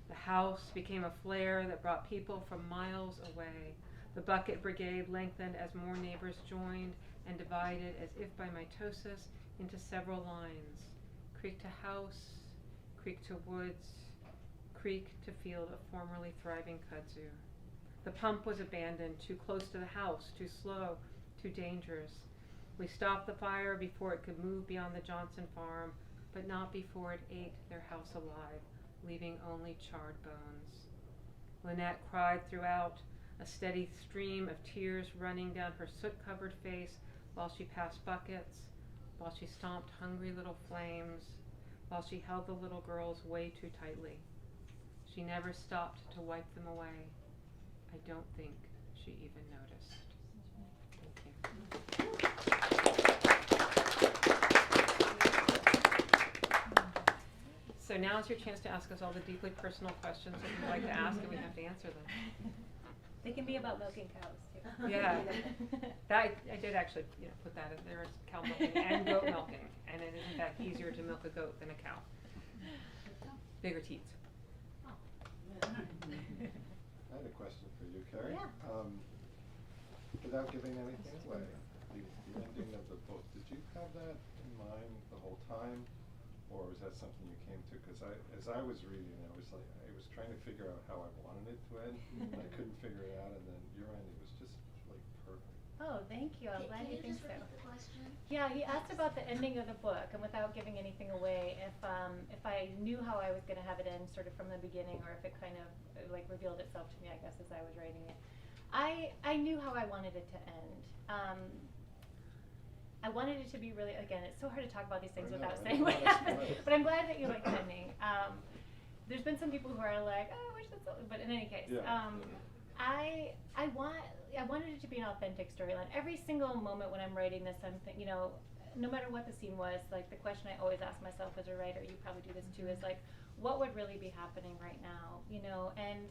The house became a flare that brought people from miles away. The bucket brigade lengthened as more neighbors joined and divided as if by mitosis into several lines. Creek to house, creek to woods, creek to field of formerly thriving kudzu. The pump was abandoned, too close to the house, too slow, too dangerous. We stopped the fire before it could move beyond the Johnson farm, but not before it ate their house alive, leaving only charred bones. Lynette cried throughout, a steady stream of tears running down her soot-covered face while she passed buckets, while she stomped hungry little flames, while she held the little girls way too tightly. She never stopped to wipe them away. I don't think she even noticed. Thank you. So now is your chance to ask us all the deeply personal questions that you'd like to ask, and we have to answer them. They can be about milking cows too. Yeah, that I did actually, put that in there as cow milking and goat milking, and it is in fact easier to milk a goat than a cow. Bigger teats. I had a question for you, Kerri. Yeah. Without giving anything away, the ending of the book, did you have that in mind the whole time, or was that something you came to? Because as I was reading, I was trying to figure out how I wanted it to end, and I couldn't figure it out, and then your ending was just like perfect. Oh, thank you. I'm glad you think so. Can you just repeat the question? Yeah, he asked about the ending of the book, and without giving anything away, if I knew how I was going to have it end sort of from the beginning, or if it kind of like revealed itself to me, I guess, as I was writing it. I knew how I wanted it to end. I wanted it to be really, again, it's so hard to talk about these things without saying what happens, but I'm glad that you like the ending. there's been some people who are like, oh, I wish that's, but in any case, Yeah. I wanted it to be an authentic storyline. Every single moment when I'm writing this, you know, no matter what the scene was, like the question I always ask myself as a writer, you probably do this too, is like, what would really be happening right now, you know? And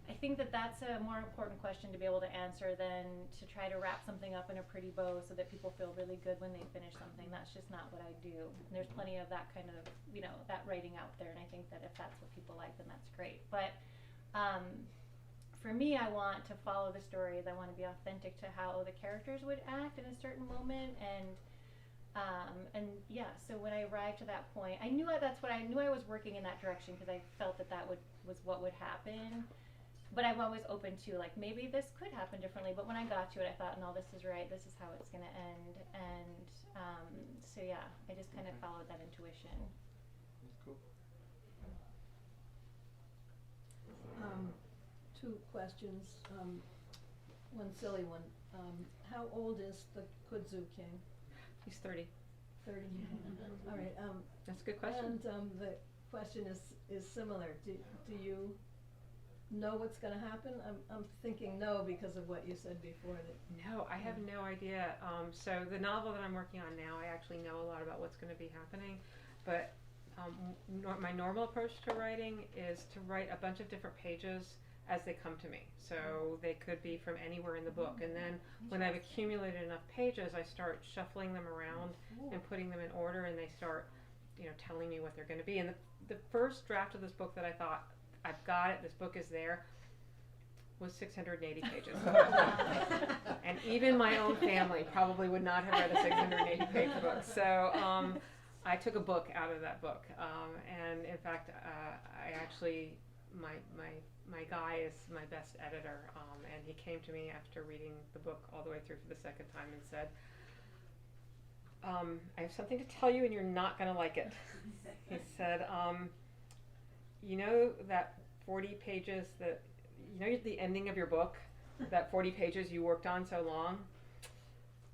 I think that that's a more important question to be able to answer than to try to wrap something up in a pretty bow so that people feel really good when they finish something. That's just not what I do. And there's plenty of that kind of, you know, that writing out there, and I think that if that's what people like, then that's great. But for me, I want to follow the stories. I want to be authentic to how the characters would act in a certain moment, and yeah. So when I arrived to that point, I knew I was working in that direction because I felt that was what would happen. But I'm always open to, like, maybe this could happen differently. But when I got to it, I thought, no, this is right. This is how it's going to end. And so yeah, I just kind of followed that intuition. That's cool. Two questions. One silly one. How old is the Kudzu King? He's 30. 30. All right. That's a good question. And the question is similar. Do you know what's going to happen? I'm thinking no because of what you said before. No, I have no idea. So the novel that I'm working on now, I actually know a lot about what's going to be happening, but my normal approach to writing is to write a bunch of different pages as they come to me. So they could be from anywhere in the book, and then when I've accumulated enough pages, I start shuffling them around and putting them in order, and they start, you know, telling me what they're going to be. And the first draft of this book that I thought, I've got it, this book is there, was 680 pages. And even my own family probably would not have read a 680 page book. So I took a book out of that book. And in fact, I actually, my guy is my best editor. And he came to me after reading the book all the way through for the second time and said, I have something to tell you and you're not going to like it. He said, you know that 40 pages that, you know the ending of your book, that 40 pages you worked on so long,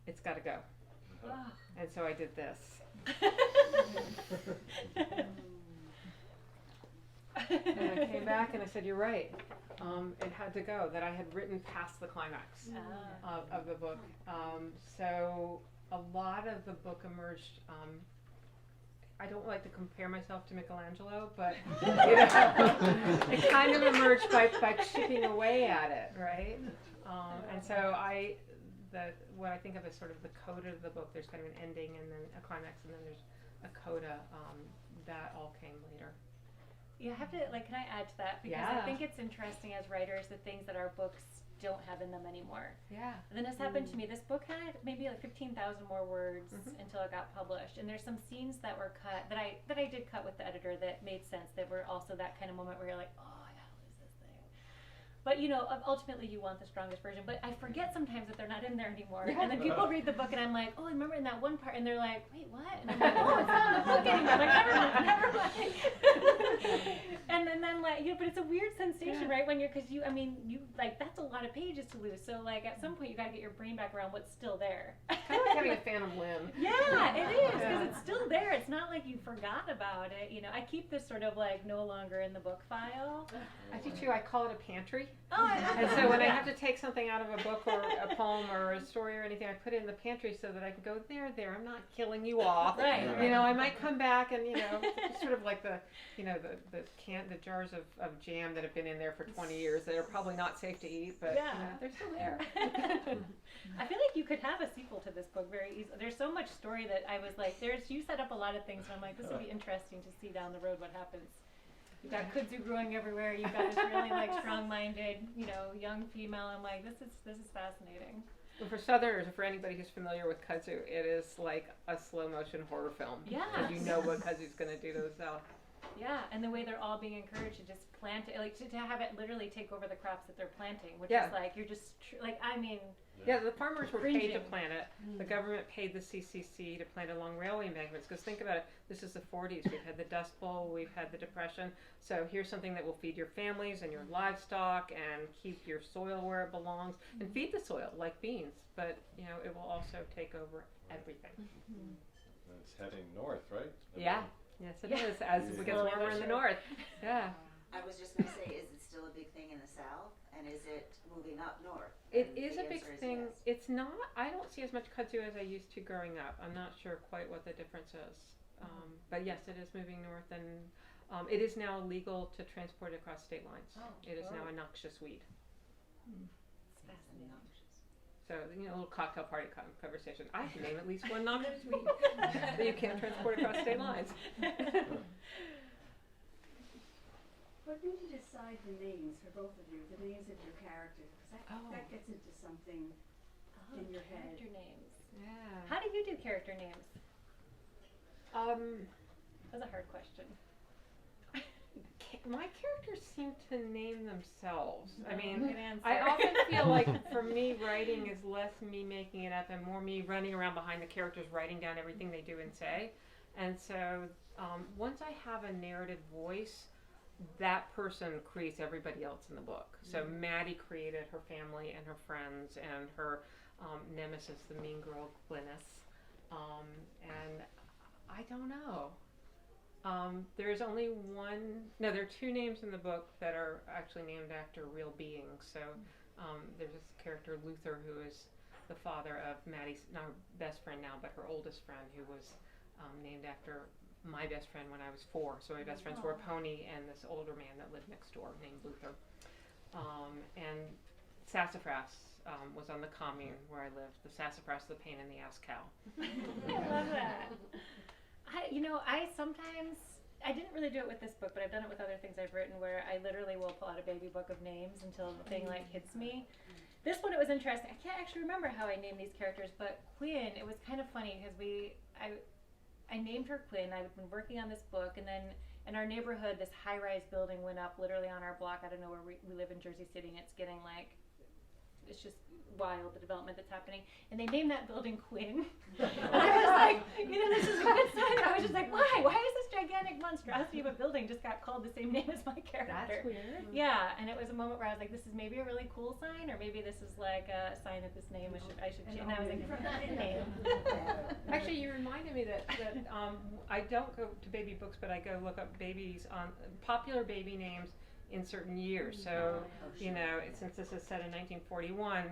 it's got to go. And so I did this. And I came back and I said, you're right. It had to go, that I had written past the climax of the book. So a lot of the book emerged, I don't like to compare myself to Michelangelo, but you know, it kind of emerged by chipping away at it, right? And so what I think of as sort of the coda of the book, there's kind of an ending and then a climax and then there's a coda, that all came later. Yeah, I have to, like, can I add to that? Because I think it's interesting as writers, the things that our books don't have in them anymore. Yeah. And then this happened to me. This book had maybe like 15,000 more words until it got published. And there's some scenes that were cut, that I did cut with the editor that made sense, that were also that kind of moment where you're like, oh, I gotta lose this thing. But, you know, ultimately you want the strongest version. But I forget sometimes that they're not in there anymore. Yeah. And then people read the book and I'm like, oh, I remember in that one part. And they're like, wait, what? And I'm like, oh, it's not in the book anymore. I'm like, never mind. And then like, you know, but it's a weird sensation, right? When because you, like, that's a lot of pages to lose. So like at some point you gotta get your brain back around what's still there. Kind of like having a phantom limb. Yeah, it is, because it's still there. It's not like you forgot about it. You know, I keep this sort of like no longer in the book file. I do too. I call it a pantry. Oh, I love And that. so when I have to take something out of a book or a poem or a story or anything, I put it in the pantry so that I can go, there, I'm not killing you off. Right. You know, I might come back and, you know, it's sort of like the jars of jam that have been in there for 20 years that are probably not safe to eat, but you know, they're still there. I feel like you could have a sequel to this book very easily. There's so much story that I was like, you set up a lot of things, and I'm like, this would be interesting to see down the road what happens. You've got kudzu growing everywhere. You've got this really like strong-minded, you know, young female. I'm like, this is fascinating. Well, for Southerners, or for anybody who's familiar with kudzu, it is like a slow-motion horror film. Yeah. Because you know what kudzu's going to do to the South. Yeah, and the way they're all being encouraged to just plant it, like to have it literally take over the crops that they're planting, which is like, you're just, Yeah, the farmers were paid to cringing. plant it. The government paid the CCC to plant along railway embankments. Because think about it, this is the 40s. We've had the Dust Bowl, we've had the Depression. So here's something that will feed your families and your livestock and keep your soil where it belongs and feed the soil like beans. But, you know, it will also take over everything. It's heading north, right? Yeah. Yes, it is, as it gets Slowly warmer but in the surely. north. Yeah. I was just gonna say, is it still a big thing in the South, and is it moving up north? It And is the a big answer is thing. yes. It's not, I don't see as much kudzu as I used to growing up. I'm not sure quite what the difference is. But yes, it is moving north, and it is now legal to transport it across state lines. Oh, It is now wow. a noxious weed. It's fascinating. So, a little cocktail party conversation. I can name at least one noxious weed that you can't transport across state lines. What made you decide the names for both of you, the names of your characters? Because Oh. that gets into something Oh, in your head. character names. Yeah. How do you do character names? That's a hard question. My characters seem to name themselves. I mean, Good answer. I often feel like for me, writing is less me making it up and more me running around behind the characters, writing down everything they do and say. And so once I have a narrative voice, that person creates everybody else in the book. So Maddie created her family and her friends and her nemesis, the mean girl Glynis. And I don't know. There's only there are two names in the book that are actually named after real beings. So there's this character Luther, who is the father of Maddie's, not her best friend now, but her oldest friend, who was named after my best friend when I was 4. So my best friends were a pony and this older man that lived next door named Luther. And Sassafras was on the commune where I lived. The sassafras, the pain in the ass cow. I love that. I didn't really do it with this book, but I've done it with other things I've written where I literally will pull out a baby book of names until the thing like hits me. This one, it was interesting. I can't actually remember how I named these characters, but Quinn, it was kind of funny because I named her Quinn. I've been working on this book, and then in our neighborhood, this high-rise building went up literally on our block. I don't know where we live in Jersey City, and it's getting like, it's just wild, the development that's happening. And they named that building Quinn. And I was like, this is a good sign. I was just like, why? Why is this gigantic monstrosity of a building just got called the same name as my character? That's weird. Yeah, and it was a moment where I was like, this is maybe a really cool sign, or maybe this is like a sign that this name I should change. And I was like, name. Actually, you reminded me that I don't go to baby books, but I go look up babies on popular baby names in certain years. So, since this is set in 1941,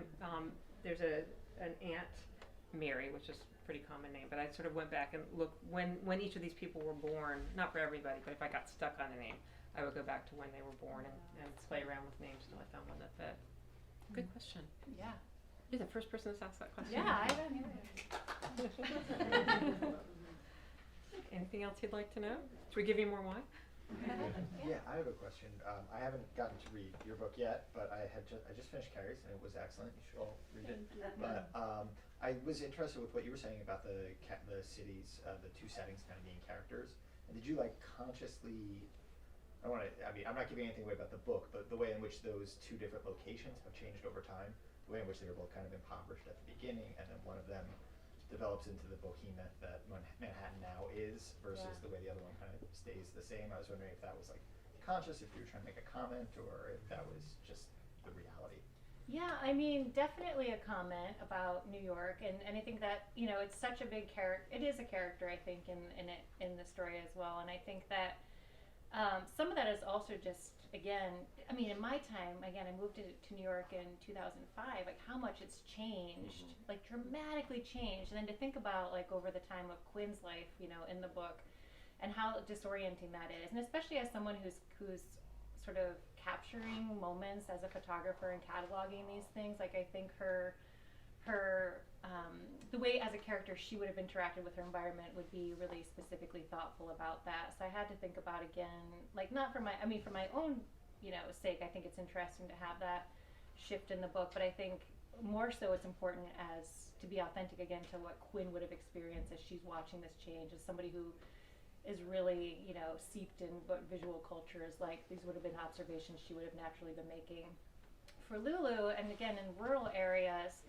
there's an Aunt Mary, which is a pretty common name, but I sort of went back and looked when each of these people were born, not for everybody, but if I got stuck on a name, I would go back to when they were born and play around with names until I found one that fit. Good question. Yeah. You're the first person that's asked that question. Yeah, I don't know. Anything else you'd like to know? Should we give you more wine? Yeah, I have a question. I haven't gotten to read your book yet, but I just finished Kerri's and it was excellent. You should all read it. But I was interested with what you were saying about the cities, the two settings kind of being characters. And did you consciously? I'm not giving anything away about the book, but the way in which those two different locations have changed over time, the way in which they were both kind of impoverished at the beginning, and then one of them develops into the behemoth that Manhattan now is versus the way the other one kind of stays the same. I was wondering if that was conscious, if you were trying to make a comment, or if that was just the reality. Yeah, definitely a comment about New York, and I think that it's such a big character. It is a character, I think, in the story as well, and I think that some of that is also just in my time, I moved to New York in 2005, how much it's changed, dramatically changed. And then to think about, over the time of Quinn's life, in the book, and how disorienting that is. And especially as someone who's sort of capturing moments as a photographer and cataloging these things, I think her the way as a character she would have interacted with her environment would be really specifically thoughtful about that. So I had to think about again, not for my own, sake. I think it's interesting to have that shift in the book, but I think more so it's important as to be authentic again to what Quinn would have experienced as she's watching this change, as somebody who is really, steeped in what visual culture is like. These would have been observations she would have naturally been making. For Lulu, and again in rural areas,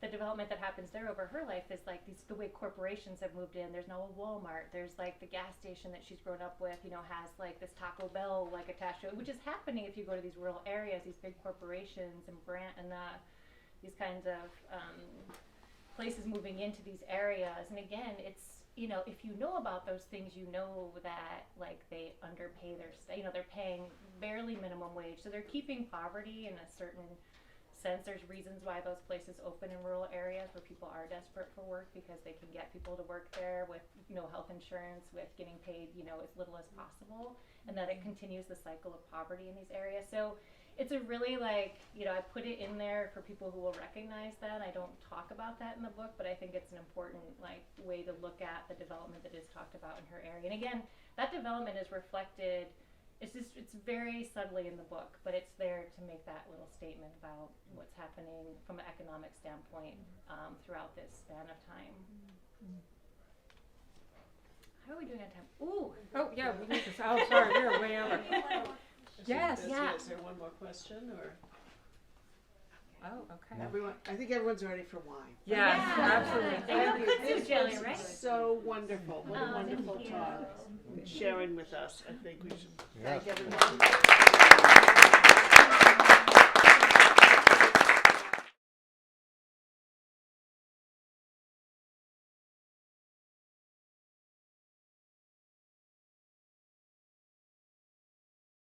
the development that happens there over her life is the way corporations have moved in. There's now a Walmart. There's the gas station that she's grown up with, has this Taco Bell attached to it, which is happening if you go to these rural areas, these big corporations and these kinds of places moving into these areas. And again, you know, if you know about those things, you know that like they underpay their you know, they're paying barely minimum wage, so they're keeping poverty in a certain sense. There's reasons why those places open in rural areas where people are desperate for work because they can get people to work there with, you know, health insurance, with getting paid, you know, as little as possible, and that it continues the cycle of poverty in these areas. So it's a really, like, you know, I put it in there for people who will recognize that. I don't talk about that in the book, but I think it's an important, like, way to look at the development that is talked about in her area. And again, that development is reflected, it's very subtly in the book, but it's there to make that little statement about what's happening from an economic standpoint throughout this span of time. How are we doing on time? Ooh! Oh, yeah, we need to, oh, sorry, we're way over. Yes. Yeah. Is there one more question, or? Oh, okay. Everyone, I think everyone's ready for wine. Yes, Yeah. absolutely. They have kudzu This jelly, was right? so wonderful. What a Oh, wonderful thank you. talk. Sharing with us. I think we should Yeah. thank everyone.